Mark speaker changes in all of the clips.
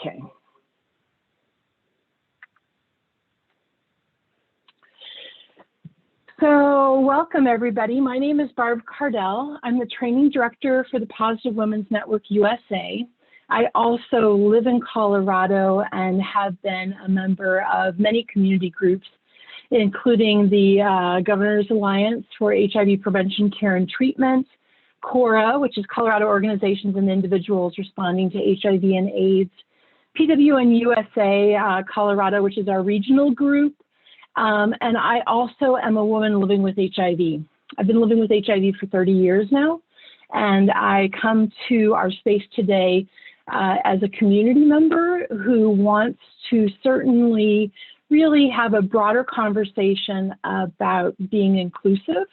Speaker 1: Okay. So welcome everybody. My name is Barb Cardell. I'm the training director for the Positive Women's Network USA. I also live in Colorado and have been a member of many community groups, including the Governor's Alliance for HIV Prevention, Care, and Treatment, CORA, which is Colorado Organizations and Individuals Responding to HIV and AIDS, PWN USA Colorado, which is our regional group, and I also am a woman living with HIV. I've been living with HIV for 30 years now, and I come to our space today as a community member who wants to certainly really have a broader conversation about being inclusive,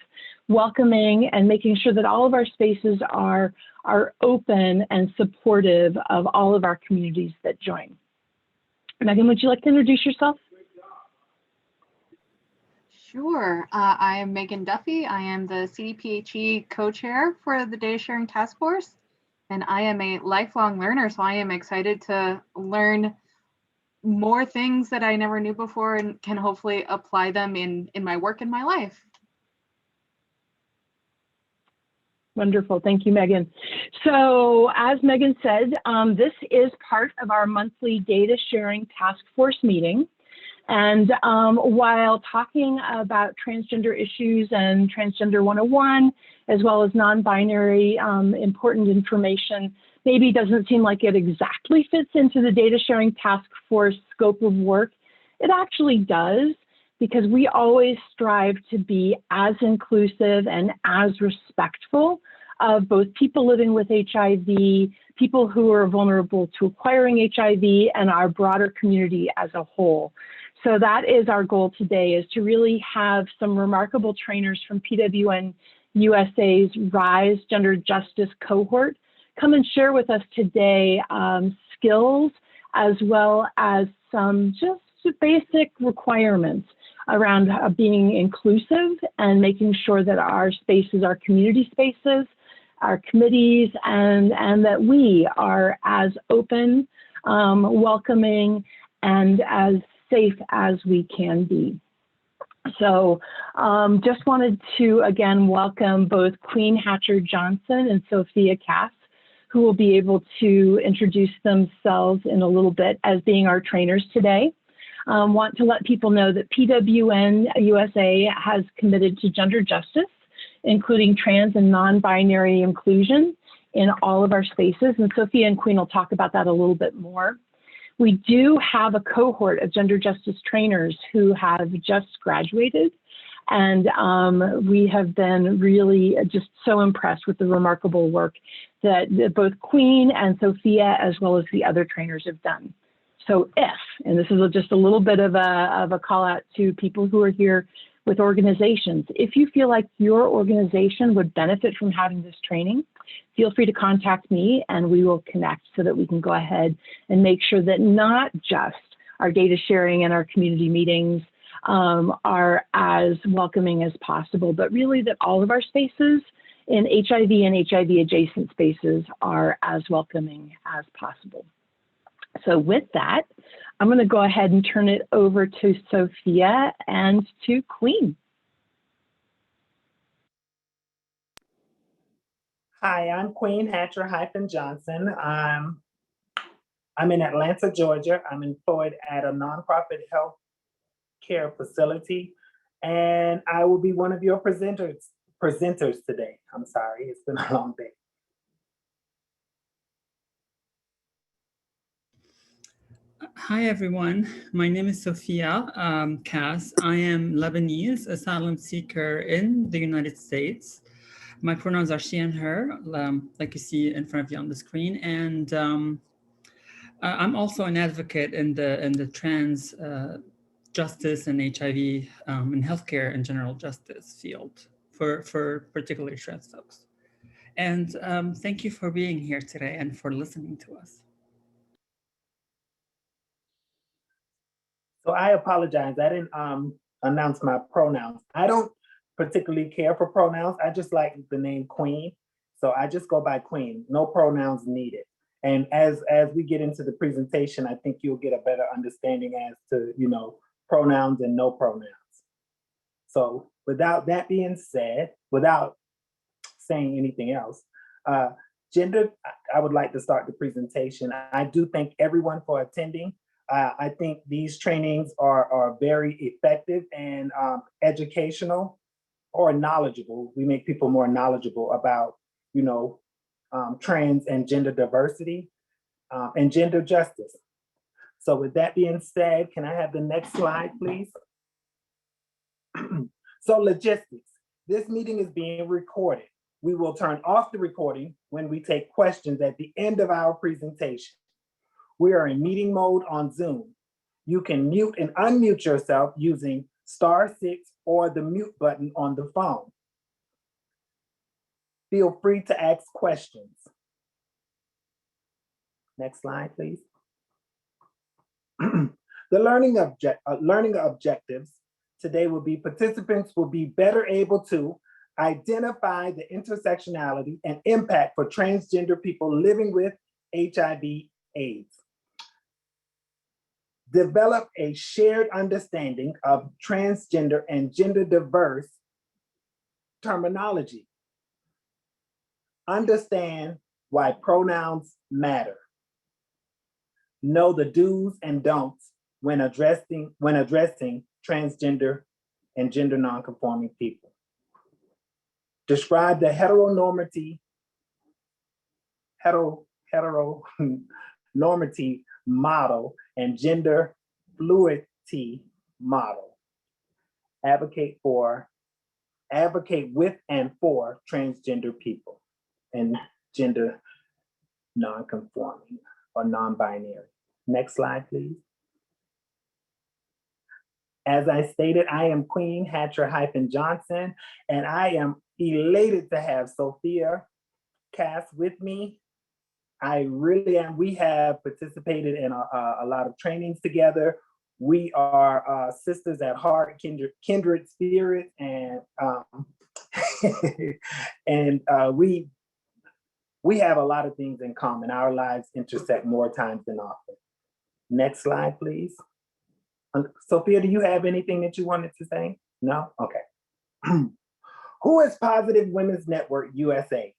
Speaker 1: welcoming, and making sure that all of our spaces are open and supportive of all of our communities that join. Megan, would you like to introduce yourself?
Speaker 2: Sure. I am Megan Duffy. I am the CDPHE co-chair for the Data Sharing Task Force, and I am a lifelong learner, so I am excited to learn more things that I never knew before and can hopefully apply them in my work and my life.
Speaker 1: Wonderful. Thank you, Megan. So as Megan said, this is part of our monthly Data Sharing Task Force meeting. And while talking about transgender issues and Transgender 101, as well as non-binary important information, maybe doesn't seem like it exactly fits into the Data Sharing Task Force scope of work, it actually does, because we always strive to be as inclusive and as respectful of both people living with HIV, people who are vulnerable to acquiring HIV, and our broader community as a whole. So that is our goal today, is to really have some remarkable trainers from PWN USA's RISE Gender Justice cohort come and share with us today skills as well as some just basic requirements around being inclusive and making sure that our spaces, our community spaces, our committees, and that we are as open, welcoming, and as safe as we can be. So just wanted to again welcome both Queen Hatcher Johnson and Sophia Cass, who will be able to introduce themselves in a little bit as being our trainers today. Want to let people know that PWN USA has committed to gender justice, including trans and non-binary inclusion in all of our spaces. And Sophia and Queen will talk about that a little bit more. We do have a cohort of gender justice trainers who have just graduated, and we have been really just so impressed with the remarkable work that both Queen and Sophia, as well as the other trainers, have done. So and this is just a little bit of a call out to people who are here with organizations, if you feel like your organization would benefit from having this training, feel free to contact me and we will connect so that we can go ahead and make sure that not just our data sharing and our community meetings are as welcoming as possible, but really that all of our spaces in HIV and HIV adjacent spaces are as welcoming as possible. So with that, I'm going to go ahead and turn it over to Sophia and to Queen.
Speaker 3: Hi, I'm Queen Hatcher-Johnson. I'm in Atlanta, Georgia. I'm employed at a nonprofit health care facility, and I will be one of your presenters today. I'm sorry, it's been a long day.
Speaker 4: Hi, everyone. My name is Sophia Cass. I am Lebanese asylum seeker in the United States. My pronouns are she and her, like you see in front of you on the screen. And I'm also an advocate in the trans justice and HIV and healthcare and general justice field for particularly trans folks. And thank you for being here today and for listening to us.
Speaker 3: So I apologize, I didn't announce my pronouns. I don't particularly care for pronouns. I just like the name Queen. So I just go by Queen, no pronouns needed. And as we get into the presentation, I think you'll get a better understanding as to, you know, pronouns and no pronouns. So without that being said, without saying anything else, gender, I would like to start the presentation. I do thank everyone for attending. I think these trainings are very effective and educational or knowledgeable. We make people more knowledgeable about, you know, trans and gender diversity and gender justice. So with that being said, can I have the next slide, please? So logistics. This meeting is being recorded. We will turn off the recording when we take questions at the end of our presentation. We are in meeting mode on Zoom. You can mute and unmute yourself using *6 or the mute button on the phone. Feel free to ask questions. Next slide, please. The learning objectives today will be participants will be better able to identify the intersectionality and impact for transgender people living with HIV/AIDS. Develop a shared understanding of transgender and gender diverse terminology. Understand why pronouns matter. Know the do's and don'ts when addressing transgender and gender nonconforming people. Describe the heteronormative model and gender fluidity model. Advocate with and for transgender people and gender nonconforming or non-binary. Next slide, please. As I stated, I am Queen Hatcher-Johnson, and I am elated to have Sophia Cass with me. I really am. We have participated in a lot of trainings together. We are sisters at heart, kindred spirit, and and we have a lot of things in common. Our lives intersect more times than often. Next slide, please. Sophia, do you have anything that you wanted to say? No? Okay. Who is Positive Women's Network USA?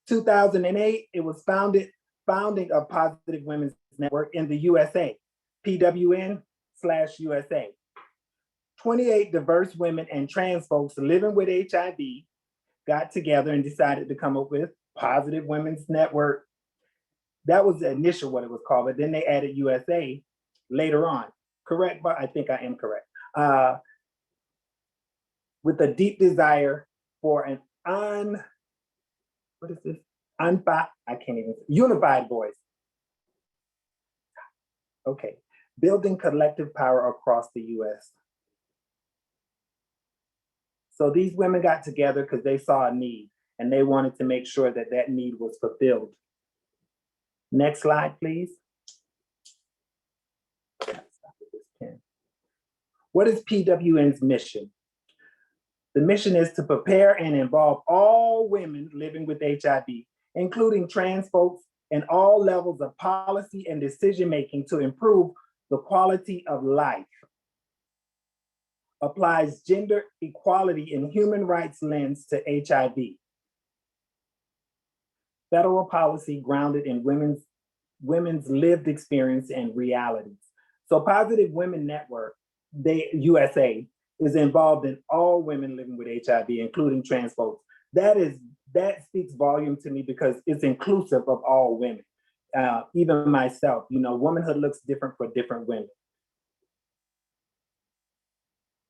Speaker 3: 2008, it was founding of Positive Women's Network in the USA, PWN/USA. 28 diverse women and trans folks living with HIV got together and decided to come up with Positive Women's Network. That was the initial what it was called, but then they added USA later on. Correct, but I think I am correct. With a deep desire for an unified voice. Okay, building collective power across the US. So these women got together because they saw a need and they wanted to make sure that that need was fulfilled. Next slide, please. What is PWN's mission? The mission is to prepare and involve all women living with HIV, including trans folks, in all levels of policy and decision-making to improve the quality of life. Applies gender equality and human rights lens to HIV. Federal policy grounded in women's lived experience and realities. So Positive Women Network, USA, is involved in all women living with HIV, including trans folks. That speaks volume to me because it's inclusive of all women. Even myself, you know, womanhood looks different for different women.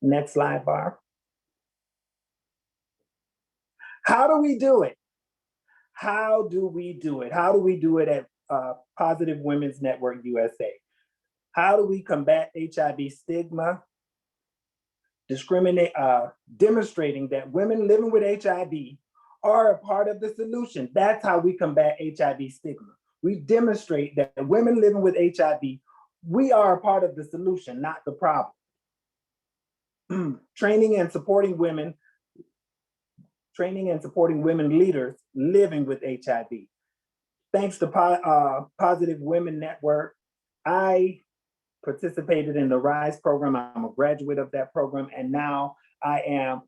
Speaker 3: Next slide, Barb. How do we do it? How do we do it? How do we do it at Positive Women's Network USA? How do we combat HIV stigma? Demonstrating that women living with HIV are a part of the solution. That's how we combat HIV stigma. We demonstrate that women living with HIV, we are a part of the solution, not the problem. Training and supporting women leaders living with HIV. thanks to Positive Women Network, I participated in the RISE program. I'm a graduate of that program, and now I am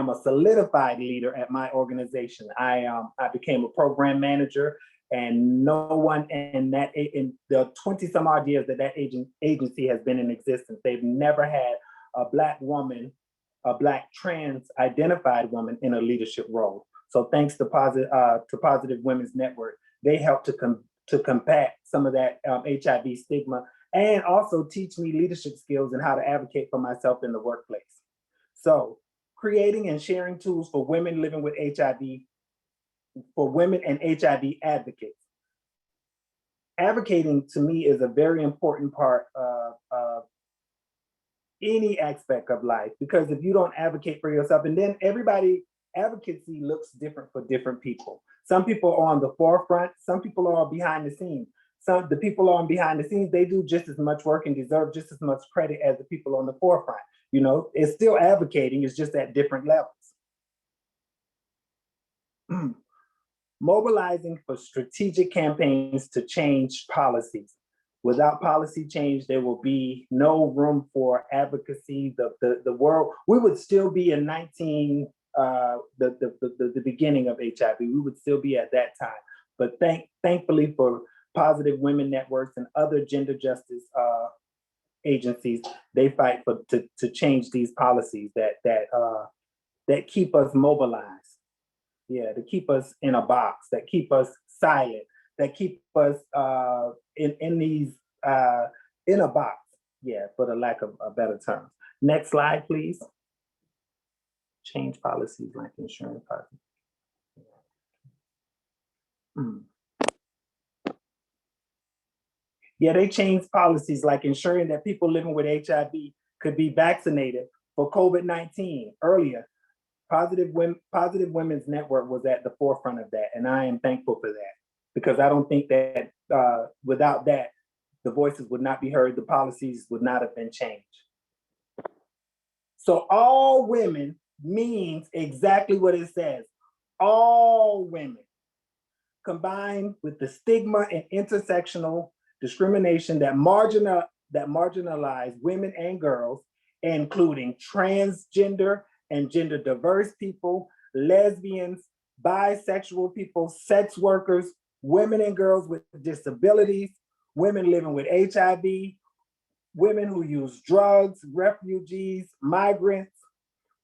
Speaker 3: a solidified leader at my organization. I became a program manager, and no one in the 20 some odd years that agency has been in existence, they've never had a Black woman, a Black trans identified woman in a leadership role. So thanks to Positive Women's Network, they help to combat some of that HIV stigma, and also teach me leadership skills and how to advocate for myself in the workplace. So creating and sharing tools for women living with HIV, for women and HIV advocates. Advocating to me is a very important part of any aspect of life, because if you don't advocate for yourself, and then advocacy looks different for different people. Some people are on the forefront, some people are behind the scenes. The people on behind the scenes, they do just as much work and deserve just as much credit as the people on the forefront. You know, it's still advocating, it's just at different levels. Mobilizing for strategic campaigns to change policies. Without policy change, there will be no room for advocacy. The world, we would still be in the beginning of HIV. We would still be at that time. But thankfully for Positive Women Networks and other gender justice agencies, they fight to change these policies that keep us mobilized. Yeah, to keep us in a box, that keep us silent, that keep us in a box. Yeah, for the lack of a better term. Next slide, please. Change policies like insurance policies. Yeah, they changed policies like ensuring that people living with HIV could be vaccinated for COVID-19 earlier. Positive Women's Network was at the forefront of that, and I am thankful for that, because I don't think that without that, the voices would not be heard, the policies would not have been changed. So all women means exactly what it says, all women, combined with the stigma and intersectional discrimination that marginalize women and girls, including transgender and gender diverse people, lesbians, bisexual people, sex workers, women and girls with disabilities, women living with HIV, women who use drugs, refugees, migrants,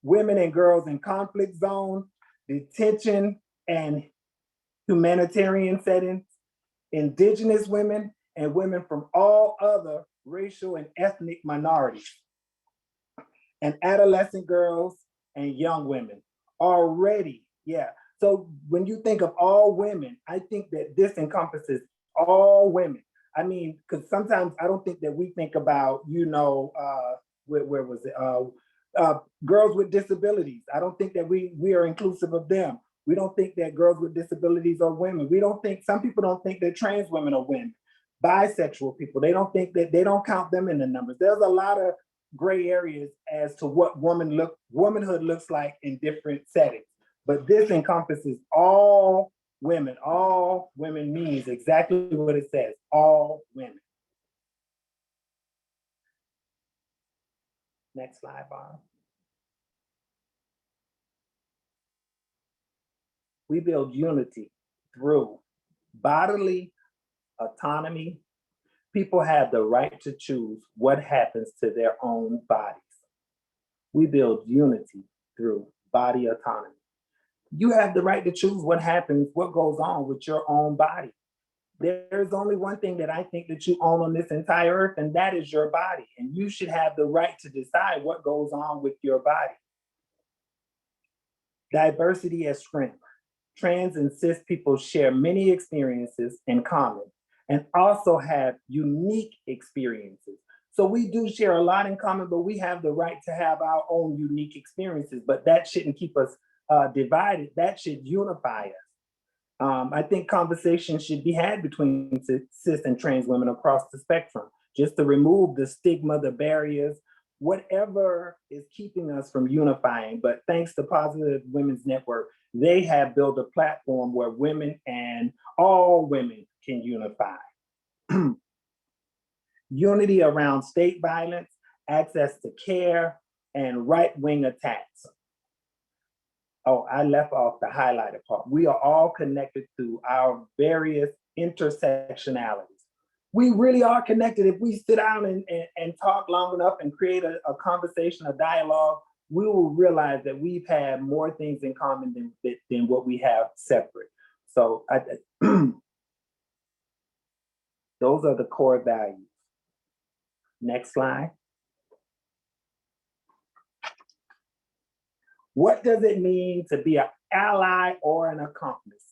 Speaker 3: women and girls in conflict zones, detention and humanitarian settings, indigenous women, and women from all other racial and ethnic minorities, and adolescent girls and young women already. Yeah. So when you think of all women, I think that this encompasses all women. I mean, because sometimes I don't think that we think about, where was it? Girls with disabilities. I don't think that we are inclusive of them. We don't think that girls with disabilities are women. Some people don't think that trans women are women. Bisexual people, they don't count them in the numbers. There's a lot of gray areas as to what womanhood looks like in different settings. But this encompasses all women. All women means exactly what it says, all women. Next slide, Bob. We build unity through bodily autonomy. People have the right to choose what happens to their own bodies. We build unity through body autonomy. You have the right to choose what goes on with your own body. There's only one thing that I think that you own on this entire earth, and that is your body. And you should have the right to decide what goes on with your body. Diversity as strength. Trans and cis people share many experiences in common and also have unique experiences. So we do share a lot in common, but we have the right to have our own unique experiences, but that shouldn't keep us divided. That should unify us. I think conversations should be had between cis and trans women across the spectrum, just to remove the stigma, the barriers, whatever is keeping us from unifying. But thanks to Positive Women's Network, they have built a platform where women and all women can unify. Unity around state violence, access to care, and right-wing attacks. Oh, I left off the highlighted part. We are all connected through our various intersectionalities. We really are connected. If we sit down and talk long enough and create a conversation, a dialogue, we will realize that we've had more things in common than what we have separate. So those are the core values. Next slide. What does it mean to be an ally or an accomplice?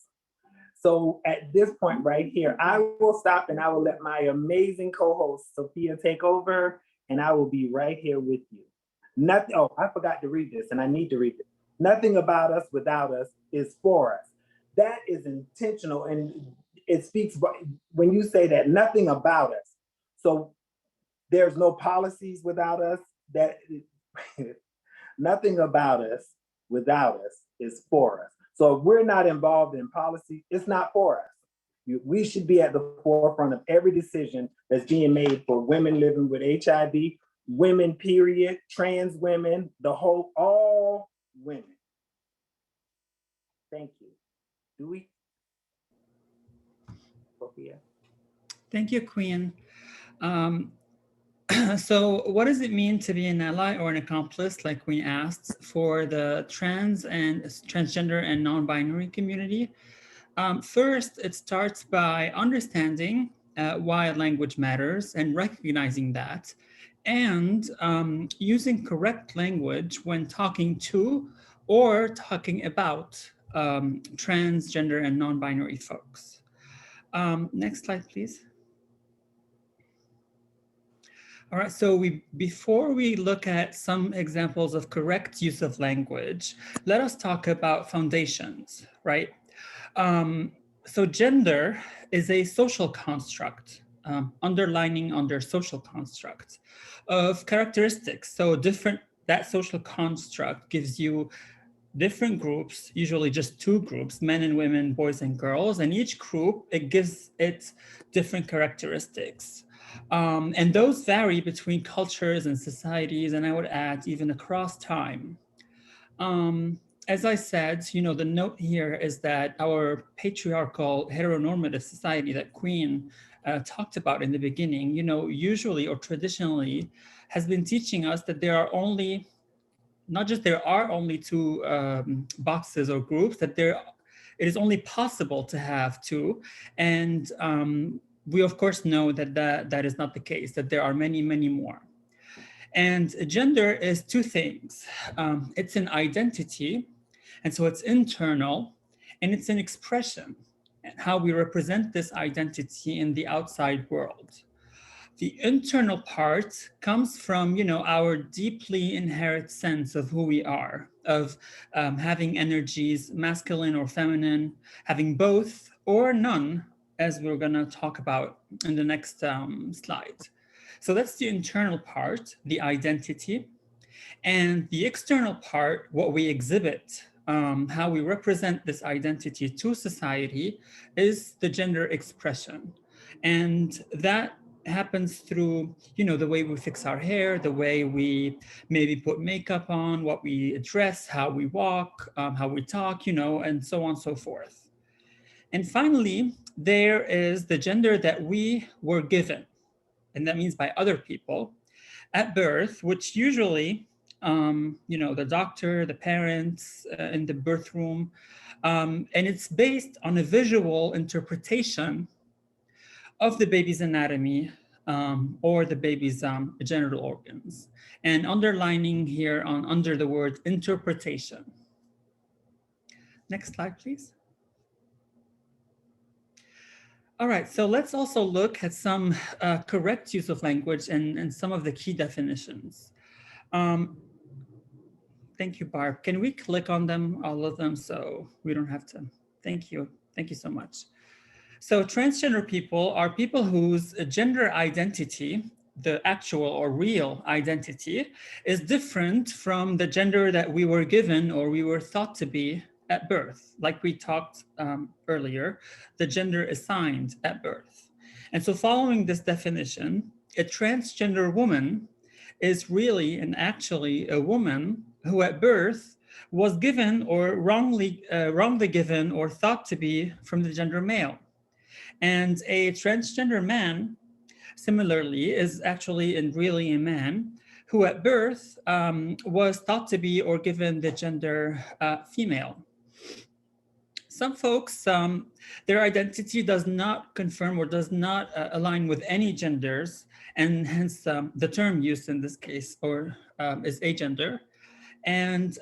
Speaker 3: So at this point right here, I will stop and I will let my amazing co-host Sophia take over, and I will be right here with you. Nothing, oh, I forgot to read this and I need to read it. Nothing about us without us is for us. That is intentional, and it speaks when you say that, nothing about us. So there's no policies without us. That nothing about us without us is for us. So if we're not involved in policy, it's not for us. We should be at the forefront of every decision that's being made for women living with HIV, women, period, trans women, all women. Thank you. Do we? Sophia?
Speaker 4: Thank you, Queen. So what does it mean to be an ally or an accomplice, like we asked, for the trans and transgender and non-binary community? First, it starts by understanding why language matters and recognizing that, and using correct language when talking to or talking about transgender and non-binary folks. Next slide, please. All right, so before we look at some examples of correct use of language, let us talk about foundations, right? So gender is a social construct, underlining under social construct of characteristics. So that social construct gives you different groups, usually just two groups, men and women, boys and girls, and each group, it gives it different characteristics. And those vary between cultures and societies, and I would add even across time. As I said, the note here is that our patriarchal heteronormative society that Queen talked about in the beginning, usually or traditionally has been teaching us that there are only two boxes or groups, that it is only possible to have two. And we of course know that is not the case, that there are many, many more. And gender is two things. It's an identity, and so it's internal, and it's an expression, and how we represent this identity in the outside world. The internal part comes from, our deeply inherent sense of who we are, of having energies, masculine or feminine, having both or none, as we're gonna talk about in the next slide. So that's the internal part, the identity. And the external part, what we exhibit, how we represent this identity to society, is the gender expression. And that happens through, the way we fix our hair, the way we maybe put makeup on, what we dress, how we walk, how we talk, and so on and so forth. And finally, there is the gender that we were given, and that means by other people at birth, which usually, the doctor, the parents in the birth room, and it's based on a visual interpretation of the baby's anatomy or the baby's genital organs, and underlining here under the word interpretation. Next slide, please. All right, so let's also look at some correct use of language and some of the key definitions. Thank you, Barb. Can we click on them, all of them, so we don't have to? Thank you. Thank you so much. So transgender people are people whose gender identity, the actual or real identity, is different from the gender that we were given or we were thought to be at birth. Like we talked earlier, the gender assigned at birth. And so following this definition, a transgender woman is really and actually a woman who at birth was given or wrongly given or thought to be from the gender male. And a transgender man, similarly, is actually and really a man who at birth was thought to be or given the gender female. Some folks, their identity does not confirm or does not align with any genders, and hence the term used in this case is agender. And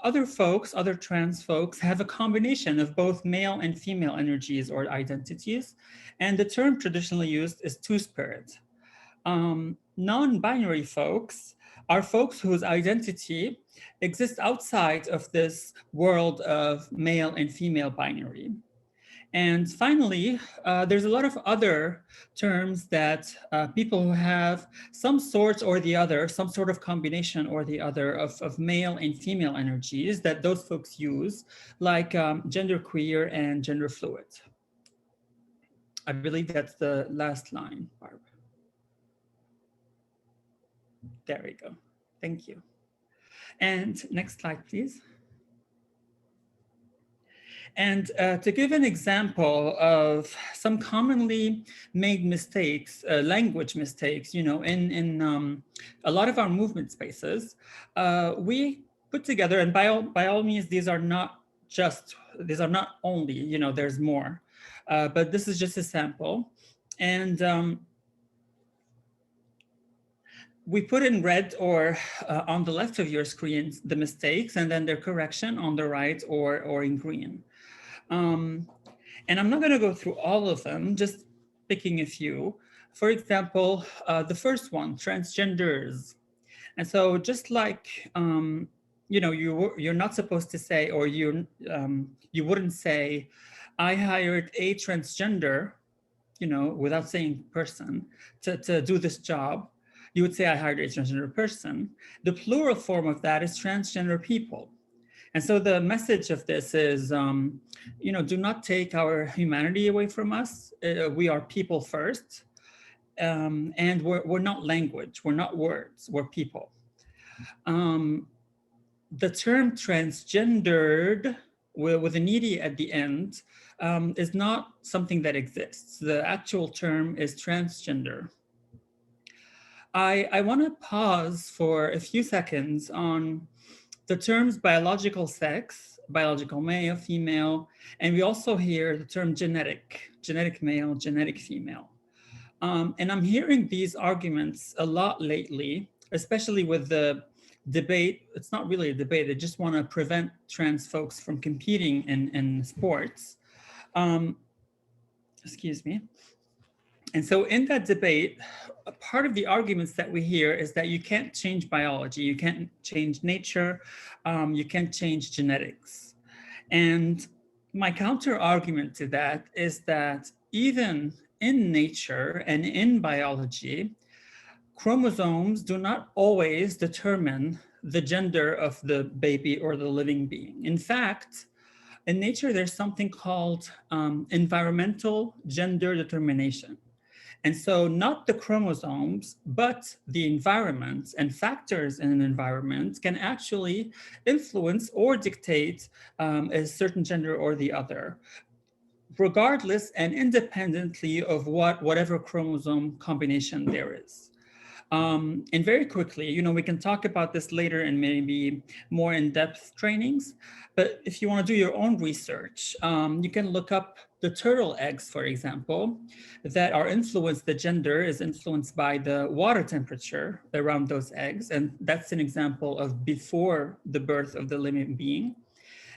Speaker 4: other folks, other trans folks, have a combination of both male and female energies or identities. And the term traditionally used is two-spirit. Non-binary folks are folks whose identity exists outside of this world of male and female binary. And finally, there's a lot of other terms that people who have some sort or the other, some sort of combination or the other of male and female energies that those folks use, like genderqueer and gender fluid. I believe that's the last line, Barb. There we go. Thank you. And next slide, please. And to give an example of some commonly made mistakes, language mistakes, you know, in a lot of our movement spaces, we put together, and by all means, these are not only, you know, there's more, but this is just a sample. And we put in red or on the left of your screen the mistakes, and then their correction on the right or in green. And I'm not going to go through all of them, just picking a few. For example, the first one, transgenders. And so just like, you know, you're not supposed to say, or you wouldn't say, I hired a transgender, you know, without saying person, to do this job. You would say, I hired a transgender person. The plural form of that is transgender people. And so the message of this is, you know, do not take our humanity away from us. We are people first. And we're not language, we're not words, we're people. The term transgendered with an ed at the end is not something that exists. The actual term is transgender. I want to pause for a few seconds on the terms biological sex, biological male, female, and we also hear the term genetic male, genetic female. And I'm hearing these arguments a lot lately, especially with the debate. It's not really a debate, they just want to prevent trans folks from competing in sports. Excuse me. And so in that debate, a part of the arguments that we hear is that you can't change biology, you can't change nature, you can't change genetics. And my counter argument to that is that even in nature and in biology, chromosomes do not always determine the gender of the baby or the living being. In fact, in nature, there's something called environmental gender determination. And so not the chromosomes, but the environment and factors in an environment can actually influence or dictate a certain gender or the other, regardless and independently of whatever chromosome combination there is. And very quickly, you know, we can talk about this later in maybe more in-depth trainings, but if you want to do your own research, you can look up the turtle eggs, for example, that are influenced, the gender is influenced by the water temperature around those eggs. And that's an example of before the birth of the living being.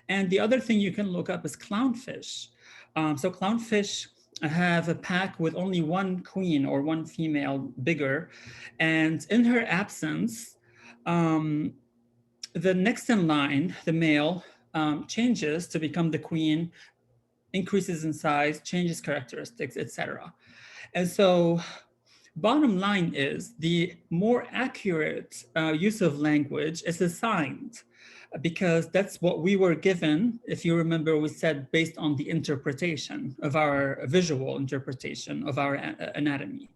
Speaker 4: And the other thing you can look up is clownfish. So clownfish have a pack with only one queen or one female bigger. And in her absence, the next in line, the male, changes to become the queen, increases in size, changes characteristics, etc. And so bottom line is the more accurate use of language is assigned. because that's what we were given. If you remember, we said based on the interpretation of our visual interpretation of our anatomy.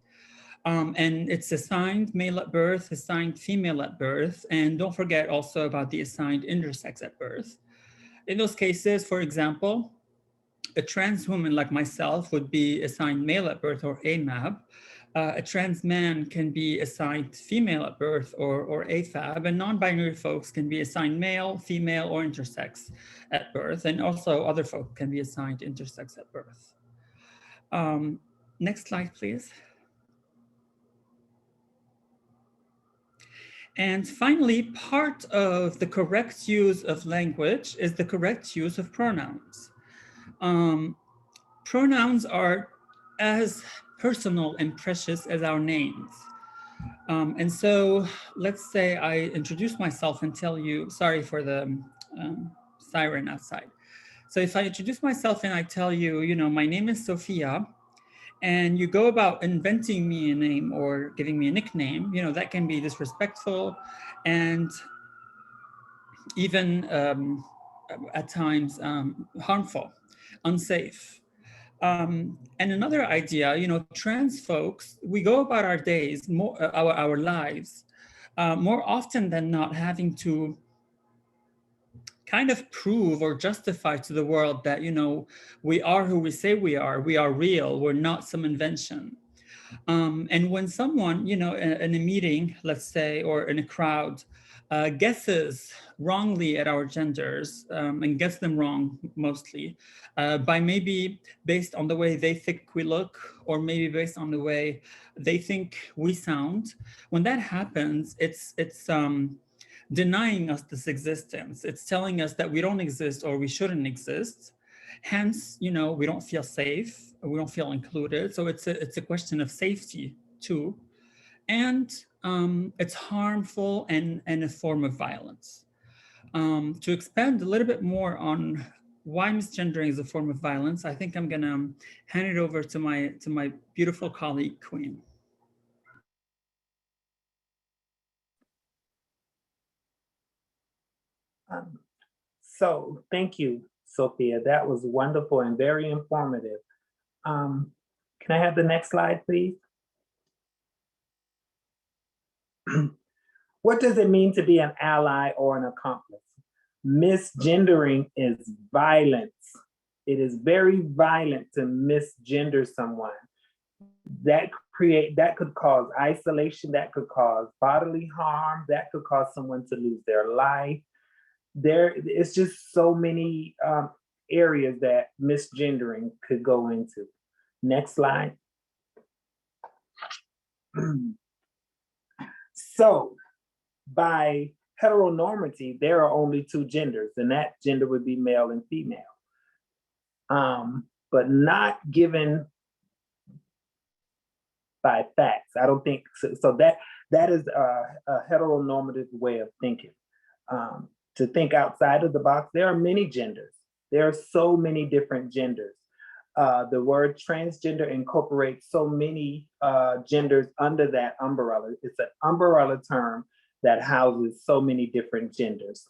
Speaker 4: And it's assigned male at birth, assigned female at birth, and don't forget also about the assigned intersex at birth. In those cases, for example, a trans woman like myself would be assigned male at birth or AMAB. A trans man can be assigned female at birth or AFAB, and non-binary folks can be assigned male, female, or intersex at birth, and also other folk can be assigned intersex at birth. Next slide, please. And finally, part of the correct use of language is the correct use of pronouns. Pronouns are as personal and precious as our names. And so let's say I introduce myself and tell you, sorry for the siren outside. So if I introduce myself and I tell you, you know, my name is Sophia, and you go about inventing me a name or giving me a nickname, you know, that can be disrespectful and even at times harmful, unsafe. And another idea, you know, trans folks, we go about our days, our lives, more often than not having to kind of prove or justify to the world that, you know, we are who we say we are real, we're not some invention. And when someone, you know, in a meeting, let's say, or in a crowd, guesses wrongly at our genders and gets them wrong mostly by maybe based on the way they think we look, or maybe based on the way they think we sound. When that happens, it's denying us this existence. It's telling us that we don't exist or we shouldn't exist. Hence, you know, we don't feel safe, we don't feel included. So it's a question of safety too. And it's harmful and a form of violence. To expand a little bit more on why misgendering is a form of violence, I think I'm gonna hand it over to my beautiful colleague, Queen.
Speaker 3: So thank you, Sophia. That was wonderful and very informative. Can I have the next slide, please? What does it mean to be an ally or an accomplice? Misgendering is violence. It is very violent to misgender someone. That could cause isolation, that could cause bodily harm, that could cause someone to lose their life. It's just so many areas that misgendering could go into. Next slide. So by heteronormity, there are only two genders, and that gender would be male and female. But not given by facts. I don't think so. So that is a heteronormative way of thinking. To think outside of the box, there are many genders. There are so many different genders. The word transgender incorporates so many genders under that umbrella. It's an umbrella term that houses so many different genders.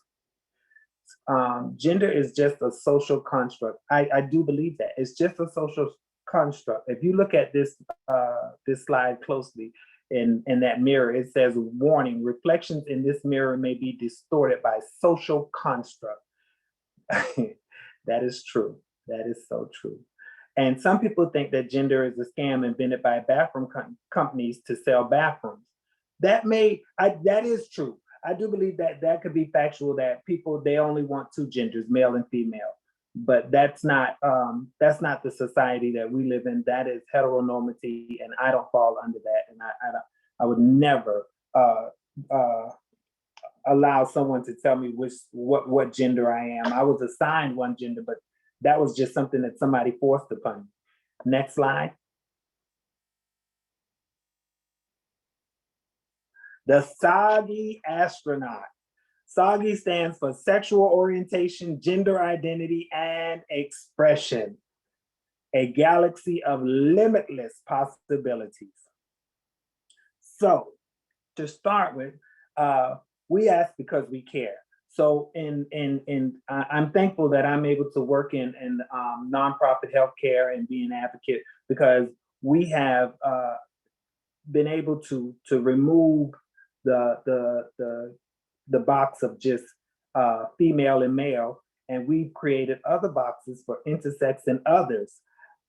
Speaker 3: Gender is just a social construct. I do believe that. It's just a social construct. If you look at this slide closely, in that mirror, it says, warning, reflections in this mirror may be distorted by social construct. That is true. That is so true. And some people think that gender is a scam invented by bathroom companies to sell bathrooms. That is true. I do believe that could be factual, that people, they only want two genders, male and female. But that's not the society that we live in. That is heteronormity, and I don't fall under that. And I would never allow someone to tell me what gender I am. I was assigned one gender, but that was just something that somebody forced upon me. Next slide. The soggy astronaut. SOGGY stands for sexual orientation, gender identity, and expression. A galaxy of limitless possibilities. So, to start with, we ask because we care. So I'm thankful that I'm able to work in nonprofit healthcare and be an advocate, because we have been able to remove the box of just female and male, and we've created other boxes for intersex and others.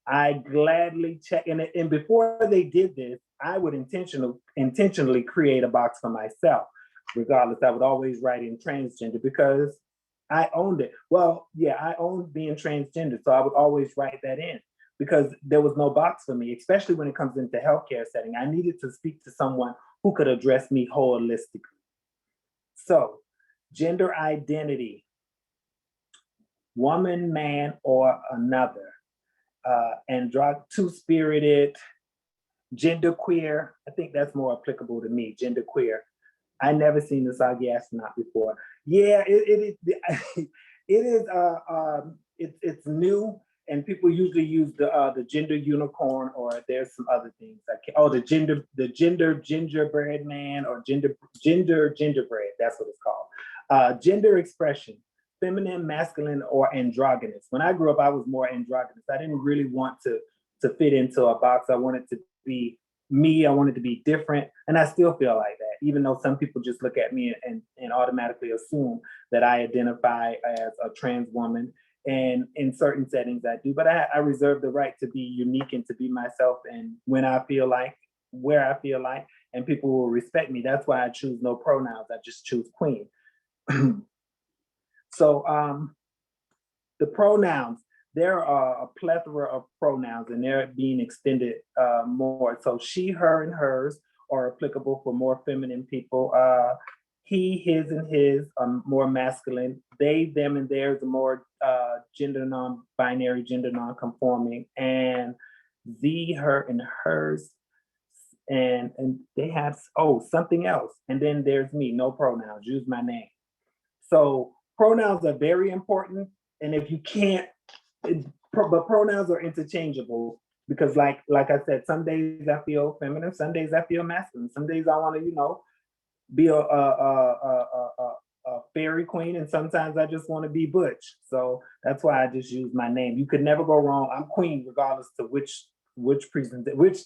Speaker 3: I gladly check, and before they did this, I would intentionally create a box for myself. Regardless, I would always write in transgender because I owned it. Well, yeah, I owned being transgender, so I would always write that in because there was no box for me, especially when it comes into healthcare setting. I needed to speak to someone who could address me holistically. So, gender identity, woman, man, or another, two-spirited, genderqueer. I think that's more applicable to me, genderqueer. I never seen the soggy astronaut before. Yeah, it is. It's new, and people usually use the gender unicorn, or there's some other things like the gender gingerbread man, or gender gingerbread. That's what it's called. Gender expression, feminine, masculine, or androgynous. When I grew up, I was more androgynous. I didn't really want to fit into a box. I wanted to be me. I wanted to be different, and I still feel like that, even though some people just look at me and automatically assume that I identify as a trans woman. And in certain settings I do, but I reserve the right to be unique and to be myself, and when I feel like, where I feel like, and people will respect me. That's why I choose no pronouns. I just choose queen. So the pronouns, there are a plethora of pronouns, and they're being extended more. So she, her, and hers are applicable for more feminine people. He, his, and his are more masculine. They, them, and theirs are more gender non-binary, gender non-conforming. And the, her, and hers, and they have, something else. And then there's me, no pronouns, use my name. So pronouns are very important. And if you can't, but pronouns are interchangeable, because like I said, some days I feel feminine, some days I feel masculine, some days I want to, be a fairy queen, and sometimes I just want to be butch. So that's why I just use my name. You could never go wrong. I'm queen regardless to which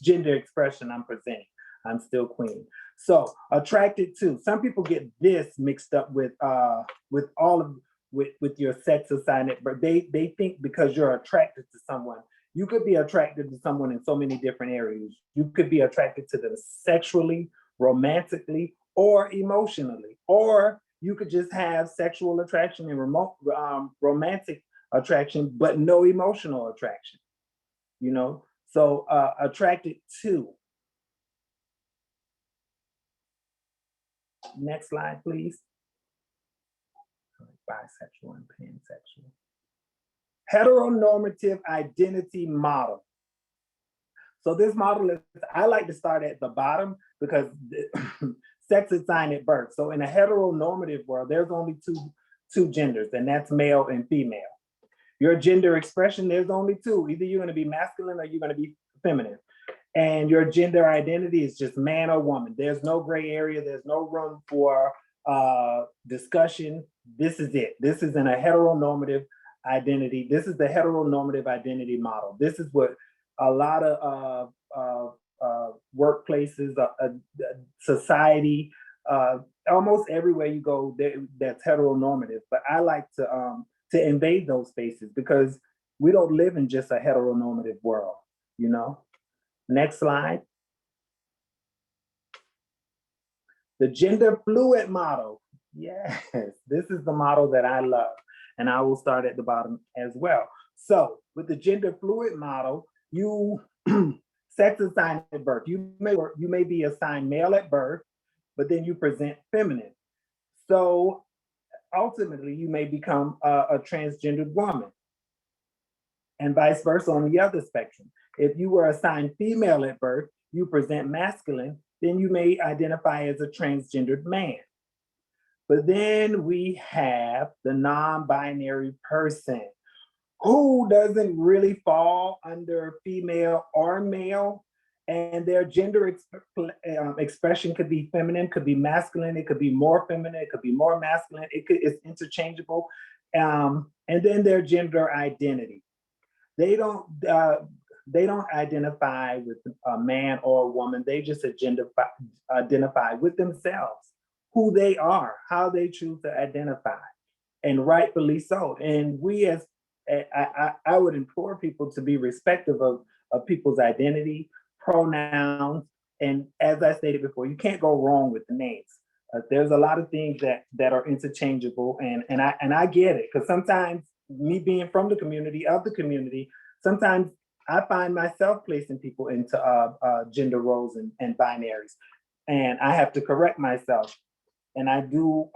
Speaker 3: gender expression I'm presenting. I'm still queen. So attracted to. Some people get this mixed up with your sex assignment, but they think because you're attracted to someone, you could be attracted to someone in so many different areas. You could be attracted to them sexually, romantically, or emotionally, or you could just have sexual attraction and romantic attraction, but no emotional attraction, So attracted to. Next slide, please. Bisexual and pansexual. Heteronormative identity model. So this model is, I like to start at the bottom because sex is assigned at birth. So in a heteronormative world, there's only two genders, and that's male and female. Your gender expression, there's only two. Either you're going to be masculine or you're going to be feminine. And your gender identity is just man or woman. There's no gray area. There's no room for discussion. This is it. This is in a heteronormative identity. This is the heteronormative identity model. This is what a lot of workplaces, society, almost everywhere you go, that's heteronormative. But I like to invade those spaces because we don't live in just a heteronormative world, Next slide. The gender fluid model. Yes, this is the model that I love, and I will start at the bottom as well. So with the gender fluid model, you sex assigned at birth. You may be assigned male at birth, but then you present feminine. So ultimately, you may become a transgendered woman, and vice versa on the other spectrum. If you were assigned female at birth, you present masculine, then you may identify as a transgendered man. But then we have the non-binary person who doesn't really fall under female or male, And their gender expression could be feminine, could be masculine, it could be more feminine, it could be more masculine, it's interchangeable. And then their gender identity. They don't identify with a man or a woman, they just identify with themselves, who they are, how they choose to identify, and rightfully so. And we as, I would implore people to be respectful of people's identity, pronouns, and as I stated before, you can't go wrong with the names. There's a lot of things that are interchangeable, and I get it, because sometimes me being from the community, sometimes I find myself placing people into gender roles and binaries, and I have to correct myself. And I do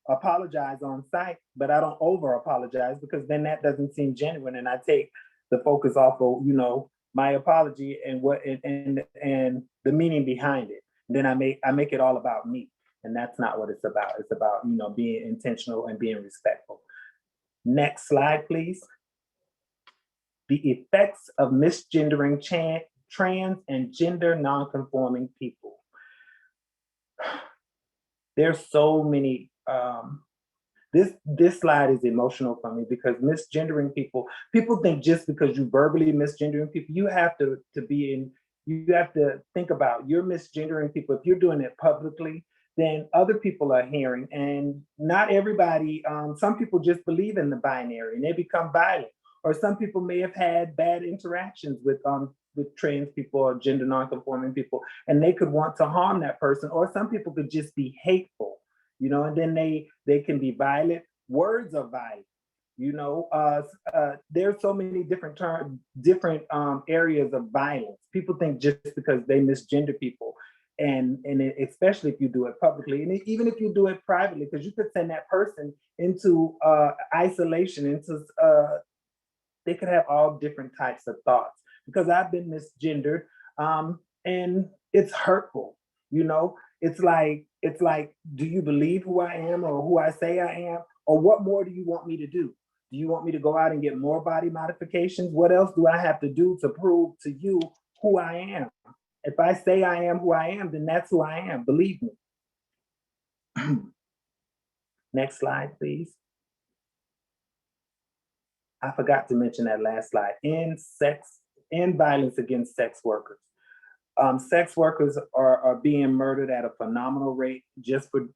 Speaker 3: apologize on site, but I don't over apologize, because then that doesn't seem genuine, and I take the focus off of, you know, my apology and what and the meaning behind it. And then I make it all about me, and that's not what it's about. It's about, you know, being intentional and being respectful. Next slide, please. The effects of misgendering trans and gender nonconforming people. There's so many. This slide is emotional for me, because misgendering people think just because you verbally misgendering people, you have to think about, you're misgendering people. If you're doing it publicly, then other people are hearing, and not everybody, some people just believe in the binary and they become violent, or some people may have had bad interactions with trans people or gender nonconforming people, and they could want to harm that person, or some people could just be hateful, you know, and then they can be violent. Words are violent, you know. There's so many different areas of violence. People think just because they misgender people, and especially if you do it publicly, and even if you do it privately, because you could send that person into isolation, into they could have all different types of thoughts. Because I've been misgendered, and it's hurtful, you know. It's like, do you believe who I am or who I say I am? Or what more do you want me to do? Do you want me to go out and get more body modifications? What else do I have to do to prove to you who I am? If I say I am who I am, then that's who I am, believe me. Next slide, please. I forgot to mention that last slide. In violence against sex workers. Sex workers are being murdered at a phenomenal rate. Just for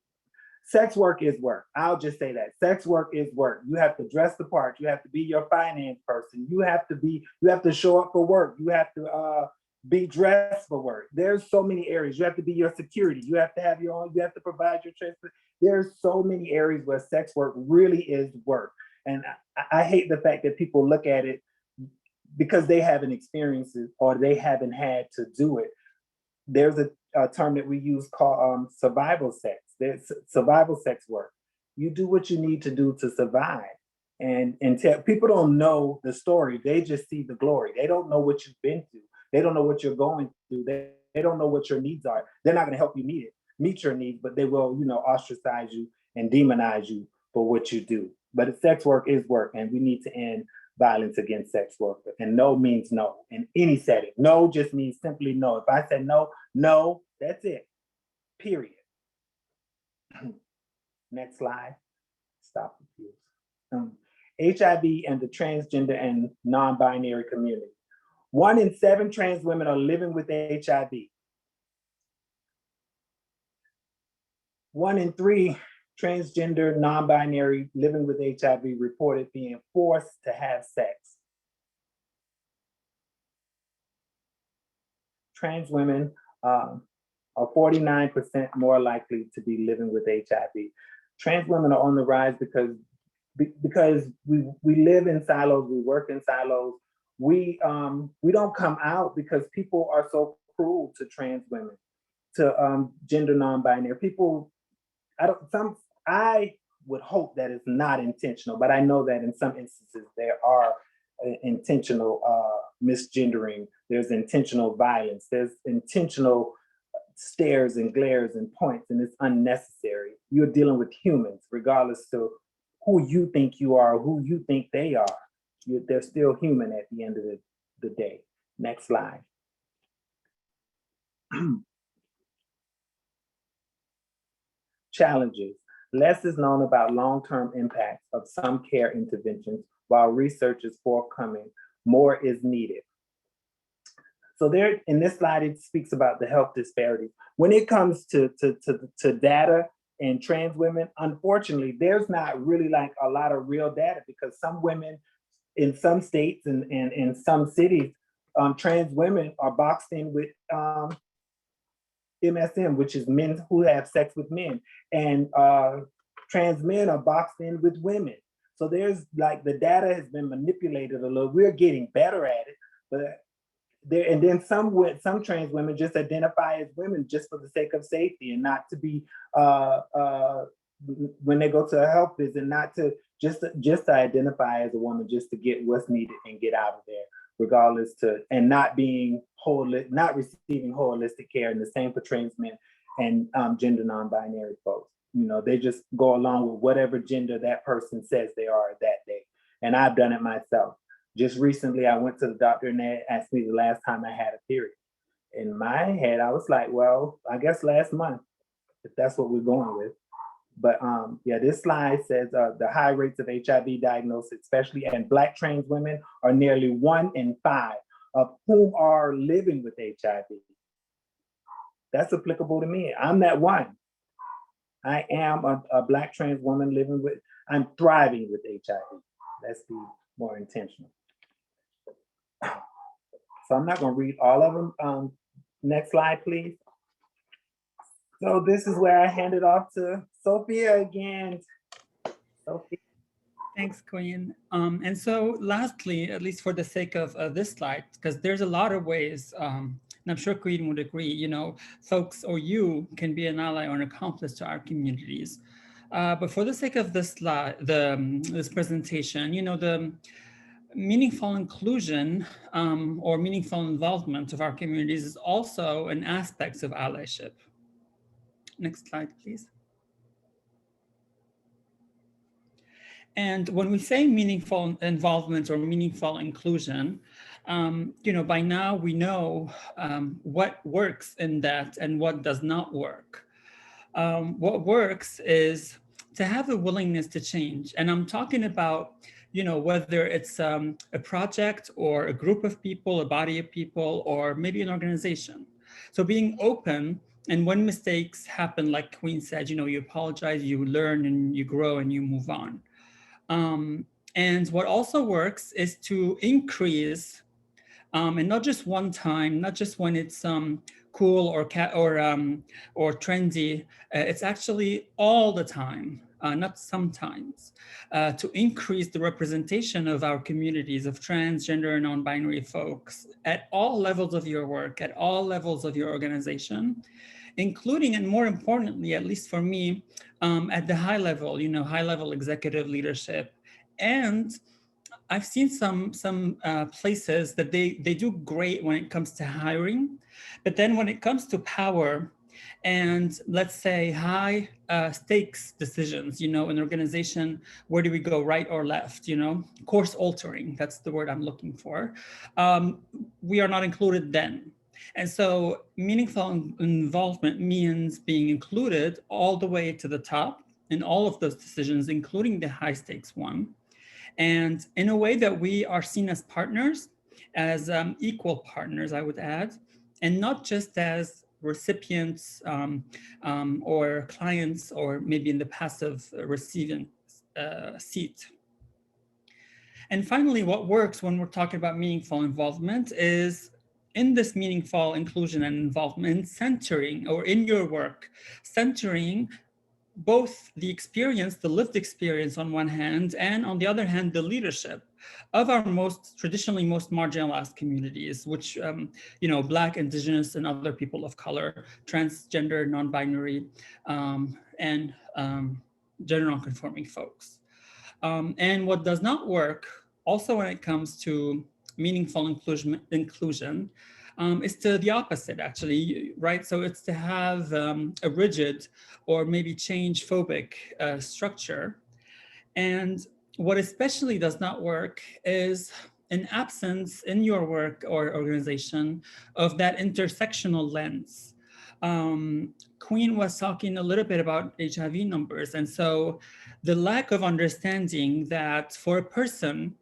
Speaker 3: sex work is work. I'll just say that sex work is work. You have to dress the part. You have to be your finance person. You have to show up for work. You have to be dressed for work. There's so many areas. You have to be your security. You have to have your own. You have to provide your transport. There's so many areas where sex work really is work. And I hate the fact that people look at it because they haven't experienced it or they haven't had to do it. There's a term that we use called survival sex. There's survival sex work. You do what you need to do to survive. And people don't know the story. They just see the glory. They don't know what you've been through. They don't know what you're going through. They don't know what your needs are. They're not going to help you meet your needs, but they will, you know, ostracize you and demonize you for what you do. But sex work is work, and we need to end violence against sex work. And no means no in any setting. No just means simply no. If I said no, no, that's it. Period. Next slide. Stop the views. HIV and the transgender and non-binary community. 1 in 7 trans women are living with HIV. 1 in 3 transgender, non-binary living with HIV reported being forced to have sex. Trans women are 49% more likely to be living with HIV. Trans women are on the rise because we live in silos, we work in silos. We don't come out because people are so cruel to trans women, to gender non-binary people. I would hope that it's not intentional, but I know that in some instances there are intentional misgendering, there's intentional violence, there's intentional stares and glares and points, and it's unnecessary. You're dealing with humans, regardless of who you think you are, who you think they are. They're still human at the end of the day. Next slide. Challenges. Less is known about long-term impacts of some care interventions, while research is forthcoming. More is needed. So there, in this slide, it speaks about the health disparities. When it comes to data and trans women, unfortunately, there's not really like a lot of real data, because some women in some states and in some cities, trans women are boxed in with MSM, which is men who have sex with men, and trans men are boxed in with women. So there's like, the data has been manipulated a little. We're getting better at it, but there, and then some trans women just identify as women just for the sake of safety, and not to be when they go to a health visit, not to just to identify as a woman, just to get what's needed and get out of there, regardless to, and not being not receiving holistic care. And the same for trans men and gender non-binary folks. You know, they just go along with whatever gender that person says they are that day. And I've done it myself. Just recently, I went to the doctor and they asked me the last time I had a period. In my head, I was like, well, I guess last month, if that's what we're going with. But yeah, this slide says the high rates of HIV diagnosis, especially in Black trans women, are nearly 1 in 5 of whom are living with HIV. That's applicable to me. I'm that one. I am a Black trans woman living with, I'm thriving with HIV. Let's be more intentional. So I'm not going to read all of them. Next slide, please. So this is where I hand it off to Sophia again. Sophia.
Speaker 4: Thanks, Queen. And so lastly, at least for the sake of this slide, because there's a lot of ways, and I'm sure Queen would agree, you know, folks or you can be an ally or an accomplice to our communities. But for the sake of this slide, this presentation, you know, the meaningful inclusion or meaningful involvement of our communities is also an aspect of allyship. Next slide, please. And when we say meaningful involvement or meaningful inclusion, you know, by now we know what works in that and what does not work. What works is to have a willingness to change. And I'm talking about, you know, whether it's a project or a group of people, a body of people, or maybe an organization. So being open, and when mistakes happen, like Queen said, you know, you apologize, you learn, and you grow, and you move on. And what also works is to increase, and not just one time, not just when it's cool or trendy. It's actually all the time, not sometimes, to increase the representation of our communities of transgender and non-binary folks at all levels of your work, at all levels of your organization, including, and more importantly, at least for me, at the high level, you know, high level executive leadership. And I've seen some places that they do great when it comes to hiring, but then when it comes to power and, let's say, high stakes decisions, you know, an organization, where do we go, right or left, you know, course altering, that's the word I'm looking for. We are not included then. And so meaningful involvement means being included all the way to the top in all of those decisions, including the high stakes one. And in a way that we are seen as partners, as equal partners, I would add, and not just as recipients or clients, or maybe in the passive receiving seat. And finally, what works when we're talking about meaningful involvement is in this meaningful inclusion and involvement, centering, or in your work, centering both the experience, the lived experience on one hand, and on the other hand, the leadership of our traditionally most marginalized communities, which, you know, Black, Indigenous, and other people of color, transgender, non-binary, and gender non-conforming folks. And what does not work, also when it comes to meaningful inclusion, is to the opposite, actually, right? So it's to have a rigid or maybe change phobic structure. And what especially does not work is an absence in your work or organization of that intersectional lens. Queen was talking a little bit about HIV numbers. And so the lack of understanding that for a person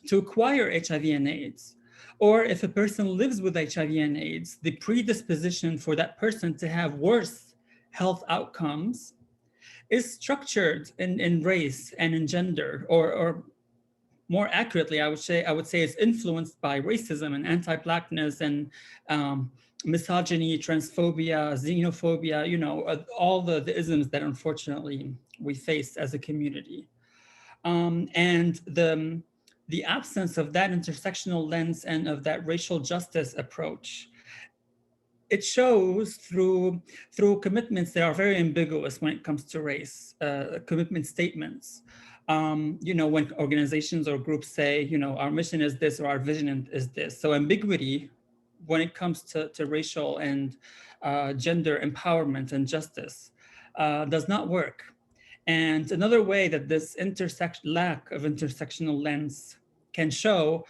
Speaker 4: to acquire HIV and AIDS, or if a person lives with HIV and AIDS, the predisposition for that person to have worse health outcomes is structured in race and in gender, or more accurately, I would say it's influenced by racism and anti-Blackness and misogyny, transphobia, xenophobia, you know, all the isms that unfortunately we face as a community. And the absence of that intersectional lens and of that racial justice approach, it shows through commitments that are very ambiguous when it comes to race, commitment statements. You know, when organizations or groups say, you know, our mission is this or our vision is this. So ambiguity when it comes to racial and gender empowerment and justice does not work. And another way that this lack of intersectional lens can show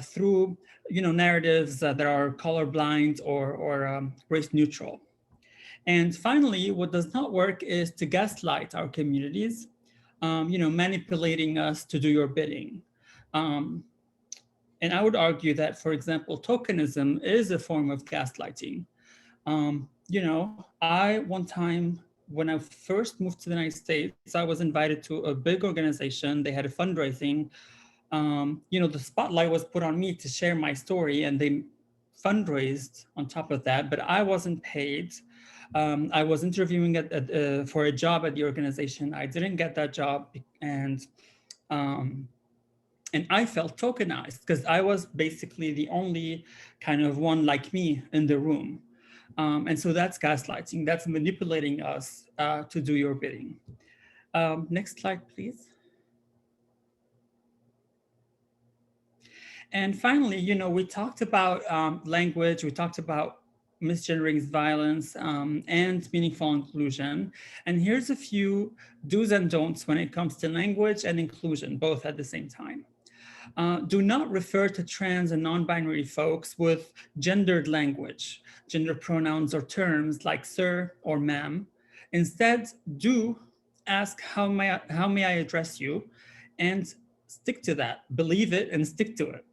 Speaker 4: through, you know, narratives that are colorblind or race neutral. And finally, what does not work is to gaslight our communities, you know, manipulating us to do your bidding. And I would argue that, for example, tokenism is a form of gaslighting. You know, one time when I first moved to the United States, I was invited to a big organization. They had a fundraising. You know, the spotlight was put on me to share my story, and they fundraised on top of that, but I wasn't paid. I was interviewing for a job at the organization. I didn't get that job, and I felt tokenized because I was basically the only kind of one like me in the room. And so that's gaslighting. That's manipulating us to do your bidding. Next slide, please. And finally, you know, we talked about language. We talked about misgendering violence and meaningful inclusion. And here's a few do's and don'ts when it comes to language and inclusion, both at the same time. Do not refer to trans and non-binary folks with gendered language, gender pronouns or terms like sir or ma'am. Instead, do ask how may I address you, and stick to that. Believe it and stick to it.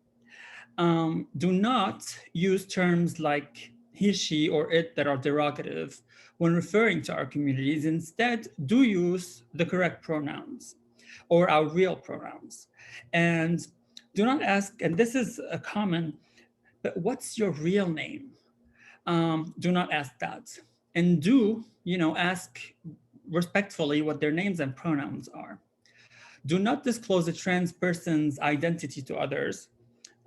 Speaker 4: Do not use terms like he, she, or it that are derogative when referring to our communities. Instead, do use the correct pronouns or our real pronouns. And do not ask, and this is a common, but what's your real name? Do not ask that. And do, you know, ask respectfully what their names and pronouns are. Do not disclose a trans person's identity to others.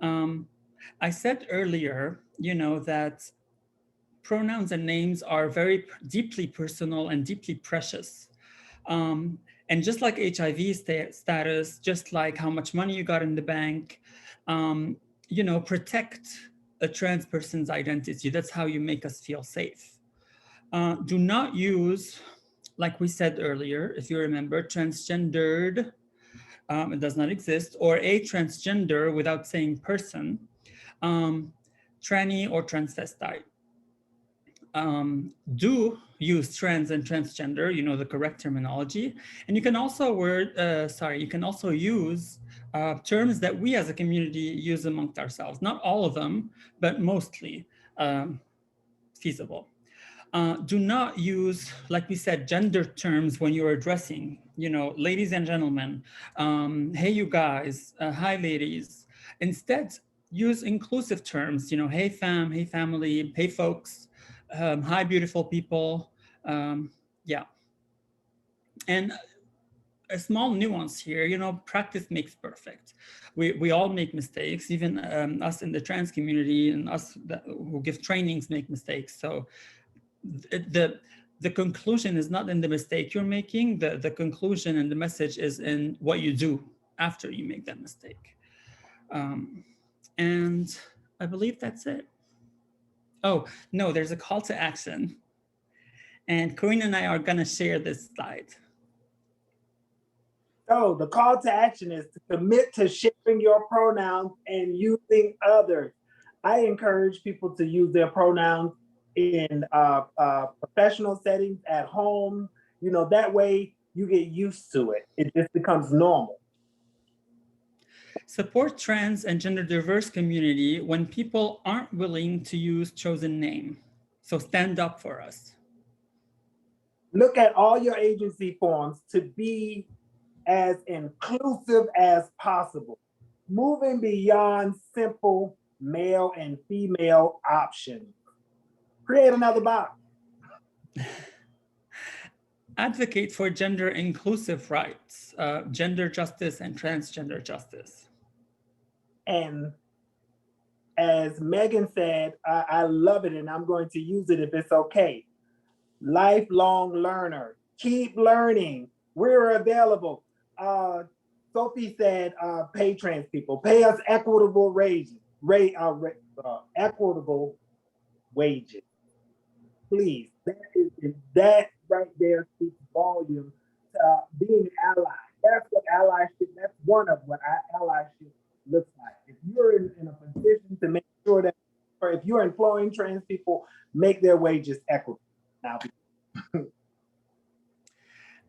Speaker 4: I said earlier, you know, that pronouns and names are very deeply personal and deeply precious. And just like HIV status, just like how much money you got in the bank, you know, protect a trans person's identity. That's how you make us feel safe. Do not use, like we said earlier, if you remember, transgendered, it does not exist, or a transgender without saying person, tranny or transvestite. Do use trans and transgender, you know, the correct terminology. And you can also use terms that we as a community use amongst ourselves. Not all of them, but mostly feasible. Do not use, like we said, gender terms when you're addressing, you know, ladies and gentlemen, hey, you guys, hi, ladies. Instead, use inclusive terms, you know, hey, fam, hey, family, hey, folks. Hi, beautiful people. Yeah. And a small nuance here, you know, practice makes perfect. We all make mistakes, even us in the trans community and us who give trainings make mistakes. So the conclusion is not in the mistake you're making. The conclusion and the message is in what you do after you make that mistake. And I believe that's it. Oh, no, there's a call to action. And Corinne and I are going to share this slide.
Speaker 3: So the call to action is to commit to sharing your pronouns and using others. I encourage people to use their pronouns in professional settings, at home. You know, that way you get used to it. It just becomes normal.
Speaker 4: Support trans and gender diverse community when people aren't willing to use chosen name. So stand up for us.
Speaker 3: Look at all your agency forms to be as inclusive as possible, moving beyond simple male and female options. Create another box.
Speaker 4: Advocate for gender inclusive rights, gender justice and transgender justice.
Speaker 3: And as Megan said, I love it and I'm going to use it if it's okay. Lifelong learner, keep learning. We're available. Sophie said, pay trans people, pay us equitable wages, equitable wages. Please, that right there speaks volume to being an ally. That's what allyship, that's one of what allyship looks like. If you're in a position to make sure that, or if you're employing trans people, make their wages equitable. Now,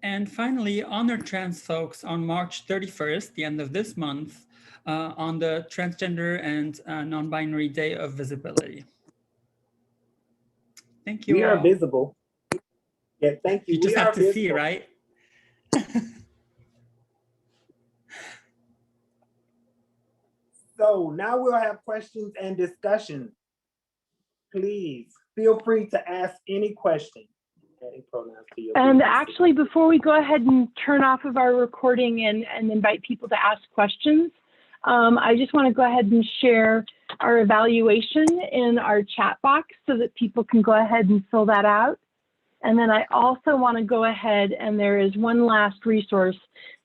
Speaker 4: and finally, honor trans folks on March 31st, the end of this month, on the Transgender and Non-Binary Day of Visibility. Thank you.
Speaker 3: We are visible. Yeah, thank you.
Speaker 4: You just have to see, right?
Speaker 3: So now we'll have questions and discussions. Please feel free to ask any question.
Speaker 1: And actually, before we go ahead and turn off of our recording and invite people to ask questions, I just want to go ahead and share our evaluation in our chat box so that people can go ahead and fill that out. And then I also want to go ahead, and there is one last resource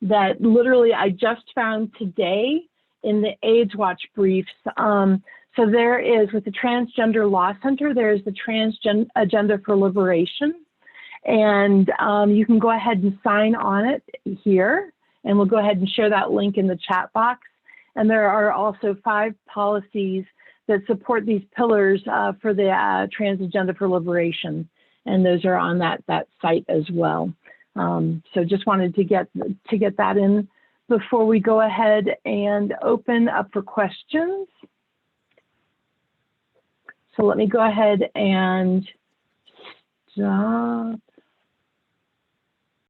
Speaker 1: that literally I just found today in the AIDS Watch briefs. So there is, with the Transgender Law Center, there is the Transgender Agenda for Liberation. And you can go ahead and sign on it here, and we'll go ahead and share that link in the chat box. And there are also 5 policies that support these pillars for the Trans Agenda for Liberation. And those are on that site as well. So just wanted to get that in before we go ahead and open up for questions. So let me go ahead and stop